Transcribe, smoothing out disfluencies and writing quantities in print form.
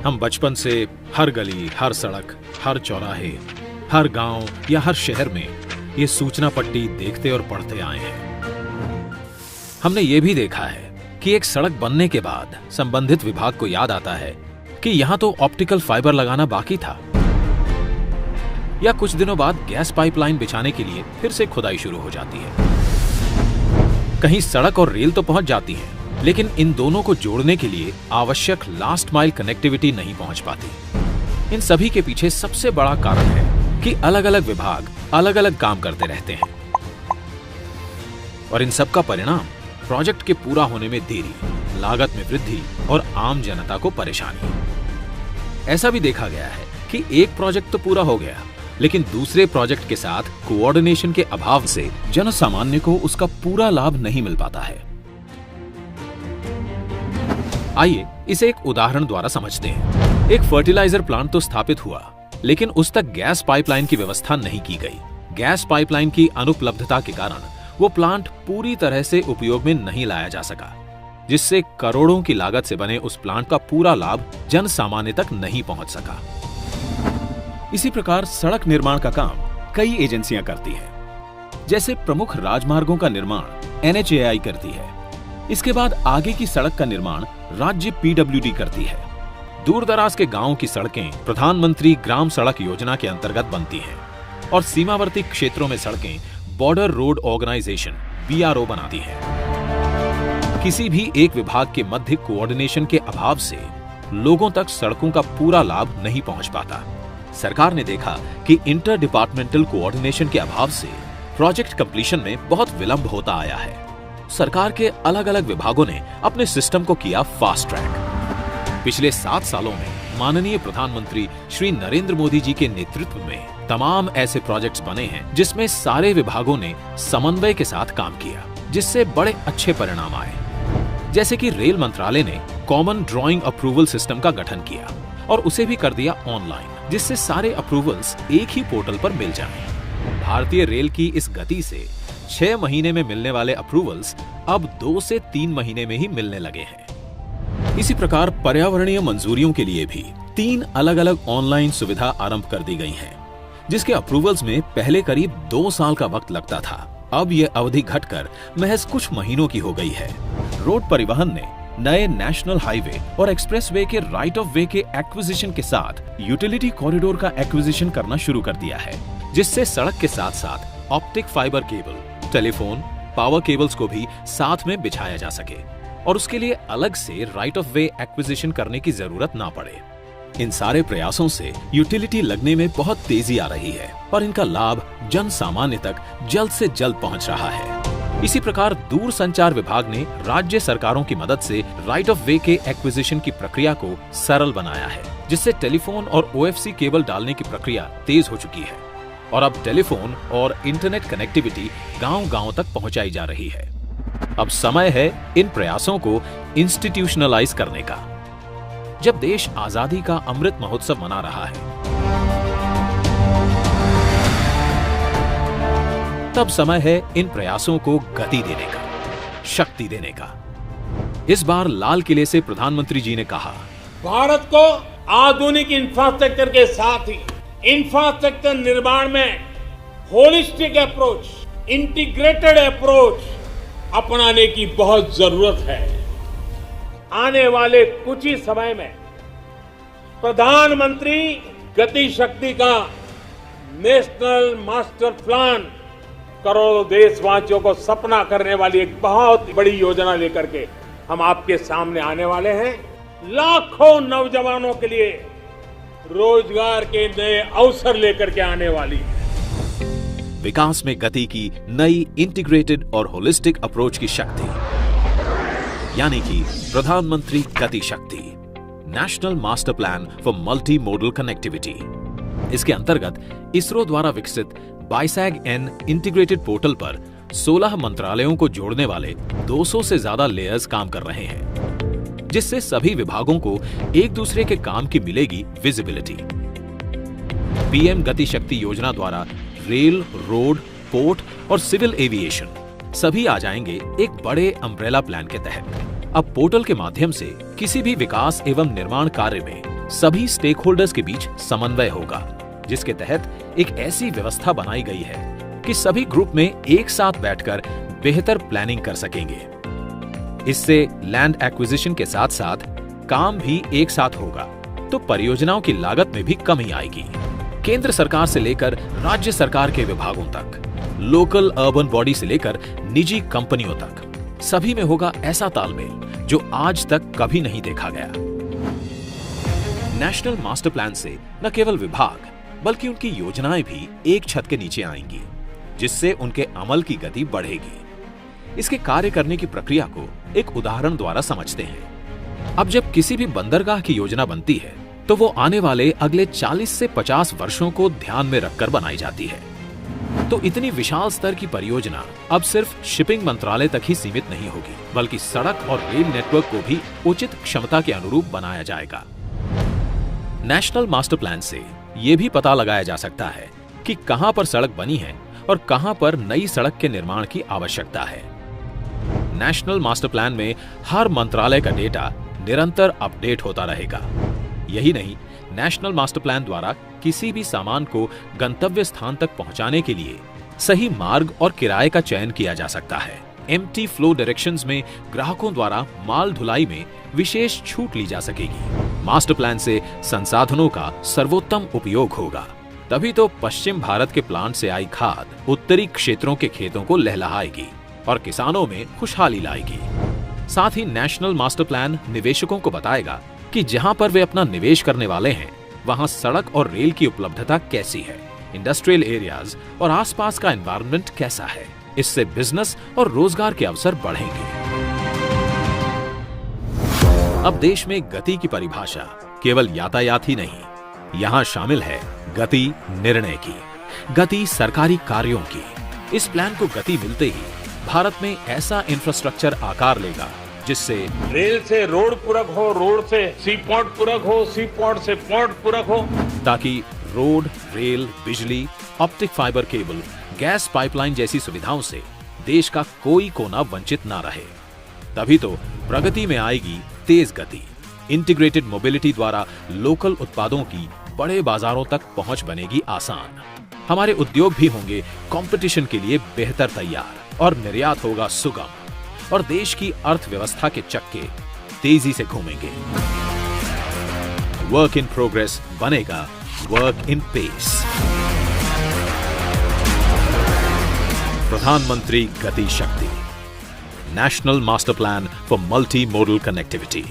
हम बचपन से हर गली, हर सड़क, हर चौराहे, हर गांव या हर शहर में ये सूचना पट्टी देखते और पढ़ते आए हैं। हमने ये भी देखा है कि एक सड़क बनने के बाद संबंधित विभाग को याद आता है कि यहां तो ऑप्टिकल फाइबर लगाना बाकी था, या कुछ दिनों बाद गैस पाइपलाइन बिछाने के लिए फिर से खुदाई शुरू हो जाती है। कहीं सड़क और रेल तो पहुंच जाती है, लेकिन इन दोनों को जोड़ने के लिए आवश्यक लास्ट माइल कनेक्टिविटी नहीं पहुंच पाती। इन सभी के पीछे सबसे बड़ा कारण है कि अलग अलग विभाग अलग अलग काम करते रहते हैं, और इन सब का परिणाम प्रोजेक्ट के पूरा होने में देरी, लागत में वृद्धि और आम जनता को परेशानी। ऐसा भी देखा गया है कि एक प्रोजेक्ट तो पूरा हो गया, लेकिन दूसरे प्रोजेक्ट के साथ कोऑर्डिनेशन के अभाव से जनसामान्य को उसका पूरा लाभ नहीं मिल पाता है। आइए इसे एक उदाहरण द्वारा समझते हैं। एक फर्टिलाइजर प्लांट तो स्थापित हुआ, लेकिन उस तक गैस पाइपलाइन की व्यवस्था नहीं की गई। गैस पाइपलाइन की अनुपलब्धता के कारण वो प्लांट पूरी तरह से उपयोग में नहीं लाया जा सका, जिससे करोड़ों की लागत से बने उस प्लांट का पूरा लाभ जन सामान्य तक नहीं पहुंच सका। इसी प्रकार सड़क निर्माण का काम कई एजेंसियां करती हैं। जैसे प्रमुख राजमार्गों का निर्माण NHAI करती है। इसके बाद आगे की सड़क का निर्माण राज्य PWD करती है। दूर दराज के गांवों की सड़कें प्रधानमंत्री ग्राम सड़क योजना के अंतर्गत बनती हैं, और सीमावर्ती क्षेत्रों में सड़कें बॉर्डर रोड ऑर्गेनाइजेशन BRO बनाती है। किसी भी एक विभाग के मध्य कोऑर्डिनेशन के अभाव से लोगों तक सड़कों का पूरा लाभ नहीं पहुंच पाता। सरकार ने देखा कि इंटर डिपार्टमेंटल कोऑर्डिनेशन के अभाव से प्रोजेक्ट कंप्लीशन में बहुत विलंब होता आया है। सरकार के अलग अलग विभागों ने अपने सिस्टम को किया फास्ट ट्रैक। पिछले 7 सालों में माननीय प्रधानमंत्री श्री नरेंद्र मोदी जी के नेतृत्व में तमाम ऐसे प्रोजेक्ट्स बने हैं जिसमें सारे विभागों ने समन्वय के साथ काम किया, जिससे बड़े अच्छे परिणाम आए। जैसे कि रेल मंत्रालय ने कॉमन ड्राइंग अप्रूवल सिस्टम का गठन किया और उसे भी कर दिया ऑनलाइन, जिससे सारे अप्रूवल्स एक ही पोर्टल पर मिल जाएं। भारतीय रेल की इस गति से 6 महीने में मिलने वाले अप्रूवल्स अब 2 से 3 महीने में ही मिलने लगे हैं। इसी प्रकार पर्यावरणीय मंजूरियों के लिए भी 3 अलग अलग ऑनलाइन सुविधा आरंभ कर दी गई है, जिसके अप्रूवल्स में पहले करीब 2 साल का वक्त लगता था। अब यह अवधि घटकर महज कुछ महीनों की हो गई है। रोड परिवहन ने नए नेशनल हाईवे और एक्सप्रेसवे के राइट ऑफ वे के एक्विजिशन के साथ यूटिलिटी कॉरिडोर का एक्विजिशन करना शुरू कर दिया है, जिससे सड़क के साथ साथ optic fibre cable, telephone, power cables को भी साथ में बिछाया जा सके, और उसके लिए अलग से राइट ऑफ वे एक्विजिशन करने की जरूरत ना पड़े। इन सारे प्रयासों से यूटिलिटी लगने में बहुत तेजी आ रही है और इनका लाभ जन सामान्य तक जल्द से जल्द पहुंच रहा है। इसी प्रकार दूर संचार विभाग ने राज्य सरकारों की मदद से राइट ऑफ वे के एक्विजिशन की प्रक्रिया को सरल बनाया है, जिससे टेलीफोन और OFC केबल डालने की प्रक्रिया तेज हो चुकी है, और अब टेलीफोन और इंटरनेट कनेक्टिविटी गांव-गांव तक पहुंचाई जा रही है। अब समय है इन प्रयासों को इंस्टीट्यूशनलाइज करने का। जब देश आजादी का अमृत महोत्सव मना रहा है, तब समय है इन प्रयासों को गति देने का, शक्ति देने का। इस बार लाल किले से प्रधानमंत्री जी ने कहा, भारत को आधुनिक इंफ्रास्ट्रक्चर के साथ ही इंफ्रास्ट्रक्चर निर्माण में होलिस्टिक अप्रोच, इंटीग्रेटेड अप्रोच अपनाने की बहुत जरूरत है। आने वाले कुछ ही समय में प्रधानमंत्री गति शक्ति का नेशनल मास्टर प्लान करोड़ों देशवासियों को सपना करने वाली एक बहुत बड़ी योजना लेकर के हम आपके सामने आने वाले हैं। लाखों नौजवानों के लिए रोजगार के नए अवसर लेकर के आने वाली है। विकास में गति की नई इंटीग्रेटेड और होलिस्टिक अप्रोच की शक्ति, यानी कि प्रधानमंत्री गति शक्ति, national master plan for multi modal connectivity. इसके अंतर्गत इसरो द्वारा विकसित BISAG-N इंटीग्रेटेड पोर्टल पर 16 मंत्रालयों को जोड़ने वाले 200 से ज्यादा लेयर्स काम कर रहे हैं, जिससे सभी विभागों को एक दूसरे के काम की मिलेगी विजिबिलिटी। PM गति शक्ति योजना द्वारा रेल, रोड, पोर्ट और सिविल एविएशन सभी आ जाएंगे एक बड़े अम्ब्रेला प्लान के तहत। अब पोर्टल के माध्यम से किसी भी विकास एवं निर्माण कार्य में सभी स्टेक होल्डर्स के बीच समन्वय होगा, जिसके तहत एक ऐसी व्यवस्था बनाई गई है कि सभी ग्रुप में एक साथ बैठकर बेहतर प्लानिंग कर सकेंगे। इससे लैंड एक्विजिशन के साथ साथ काम भी एक साथ होगा, तो परियोजनाओं की लागत में भी कमी आएगी। केंद्र सरकार से लेकर राज्य सरकार के विभागों तक, लोकल अर्बन बॉडी से लेकर निजी कंपनियों तक, सभी में होगा ऐसा तालमेल जो आज तक कभी नहीं देखा गया। नेशनल मास्टर प्लान से न केवल विभाग बल्कि उनकी योजनाएं भी एक छत के नीचे आएंगी, जिससे उनके अमल की गति बढ़ेगी। इसके कार्य करने की प्रक्रिया को एक उदाहरण द्वारा समझते हैं। अब जब किसी भी बंदरगाह की योजना बनती है तो वो आने वाले अगले 40 से 50 वर्षों को ध्यान में रखकर बनाई जाती है। तो इतनी विशाल स्तर की परियोजना अब सिर्फ शिपिंग मंत्रालय तक ही सीमित नहीं होगी, बल्कि सड़क और रेल नेटवर्क को भी उचित क्षमता के अनुरूप बनाया जाएगा। नेशनल मास्टर प्लान से ये भी पता लगाया जा सकता है कि कहां पर सड़क बनी है और कहां पर नई सड़क के निर्माण की आवश्यकता है। नेशनल मास्टर प्लान में हर मंत्रालय का डेटा निरंतर अपडेट होता रहेगा। यही नहीं, नेशनल मास्टर प्लान द्वारा किसी भी सामान को गंतव्य स्थान तक पहुंचाने के लिए सही मार्ग और किराए का चयन किया जा सकता है। एम्प्टी फ्लो डायरेक्शंस में ग्राहकों द्वारा माल ढुलाई में विशेष छूट ली जा सकेगी। मास्टर प्लान से संसाधनों का सर्वोत्तम उपयोग होगा, तभी तो पश्चिम भारत के प्लांट से आई खाद उत्तरी क्षेत्रों के खेतों को लहलहाएगी और किसानों में खुशहाली लाएगी। साथ ही नेशनल मास्टर प्लान निवेशकों को बताएगा कि जहां पर वे अपना निवेश करने वाले हैं वहां सड़क और रेल की उपलब्धता कैसी है, इंडस्ट्रियल एरियाज और आसपास का एनवायरनमेंट कैसा है। इससे बिजनेस और रोजगार के अवसर बढ़ेंगे। अब देश में गति की परिभाषा केवल यातायात ही नहीं, यहाँ शामिल है गति निर्णय की, गति सरकारी कार्यों की। इस प्लान को गति मिलते ही भारत में ऐसा इंफ्रास्ट्रक्चर आकार लेगा जिससे रेल से रोड पूरक हो, रोड से सी पोर्ट पूरक हो, सी पोर्ट से पोर्ट पूरक हो, ताकि रोड, रेल, बिजली, optic fibre cable, gas pipeline जैसी सुविधाओं से देश का कोई कोना वंचित ना रहे। तभी तो प्रगति में आएगी तेज गति। इंटीग्रेटेड मोबिलिटी द्वारा लोकल उत्पादों की बड़े बाजारों तक पहुंच बनेगी आसान। हमारे उद्योग भी होंगे कंपटीशन के लिए बेहतर तैयार और निर्यात होगा सुगम और देश की अर्थव्यवस्था के चक्के तेजी से घूमेंगे। वर्क इन प्रोग्रेस बनेगा वर्क इन पेस। प्रधानमंत्री गति शक्ति, national master plan for multi modal connectivity.